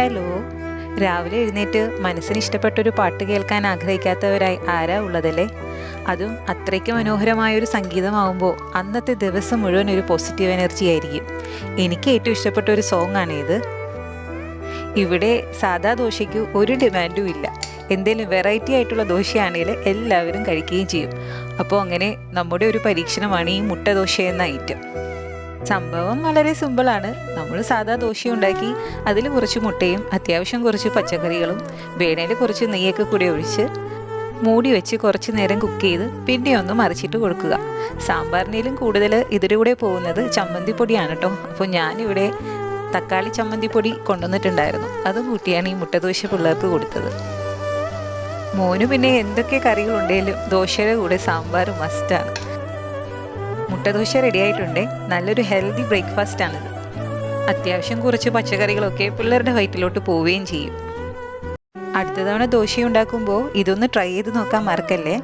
Hello. രാവിലെ എഴുന്നേറ്റ് മനസ്സിന് ഇഷ്ടപ്പെട്ടൊരു പാട്ട് കേൾക്കാൻ ആഗ്രഹിക്കാത്തവരായി ആരാ ഉള്ളതല്ലേ? അതും അത്രയ്ക്ക് മനോഹരമായൊരു സംഗീതമാവുമ്പോൾ അന്നത്തെ ദിവസം മുഴുവൻ ഒരു പോസിറ്റീവ് എനർജി ആയിരിക്കും. എനിക്ക് ഏറ്റവും ഇഷ്ടപ്പെട്ട ഒരു സോങ് ആണ് ഇത്. ഇവിടെ സാദാ ദോശയ്ക്ക് ഒരു ഡിമാൻഡും ഇല്ല. എന്തെങ്കിലും വെറൈറ്റി ആയിട്ടുള്ള ദോശയാണെങ്കിൽ എല്ലാവരും കഴിക്കുകയും ചെയ്യും. അപ്പോൾ അങ്ങനെ നമ്മുടെ ഒരു പരീക്ഷണമാണ് ഈ മുട്ട ദോശ എന്ന ഐറ്റം. സംഭവം വളരെ സിമ്പിളാണ്. നമ്മൾ സാധാ ദോശ ഉണ്ടാക്കി അതിൽ കുറച്ച് മുട്ടയും അത്യാവശ്യം കുറച്ച് പച്ചക്കറികളും വേണേൽ കുറച്ച് നെയ്യൊക്കെ കൂടി ഒഴിച്ച് മൂടി വെച്ച് കുറച്ച് നേരം കുക്ക് ചെയ്ത് പിന്നെ ഒന്ന് മറിച്ചിട്ട് കൊടുക്കുക. സാമ്പാറിനേലും കൂടുതൽ ഇതിലൂടെ പോകുന്നത് ചമ്മന്തിപ്പൊടിയാണ് കേട്ടോ. അപ്പോൾ ഞാനിവിടെ തക്കാളി ചമ്മന്തിപ്പൊടി കൊണ്ടുവന്നിട്ടുണ്ടായിരുന്നു. അത് കൂട്ടിയാണ് ഈ മുട്ടദോശ പിള്ളേർക്ക് കൊടുത്തത്. മോന് പിന്നെ എന്തൊക്കെ കറികളുണ്ടെങ്കിലും ദോശയുടെ കൂടെ സാമ്പാർ മസ്റ്റാണ്. മുട്ടദോശ റെഡി ആയിട്ടുണ്ട്. നല്ലൊരു ഹെൽത്തി ബ്രേക്ക്ഫാസ്റ്റ് ആണിത്. അത്യാവശ്യം കുറച്ച് പച്ചക്കറികളൊക്കെ പിള്ളേരുടെ വയറ്റിലോട്ട് പോവുകയും ചെയ്യും. അടുത്ത തവണ ദോശ ഉണ്ടാക്കുമ്പോൾ ഇതൊന്ന് ട്രൈ ചെയ്ത് നോക്കാൻ മറക്കല്ലേ.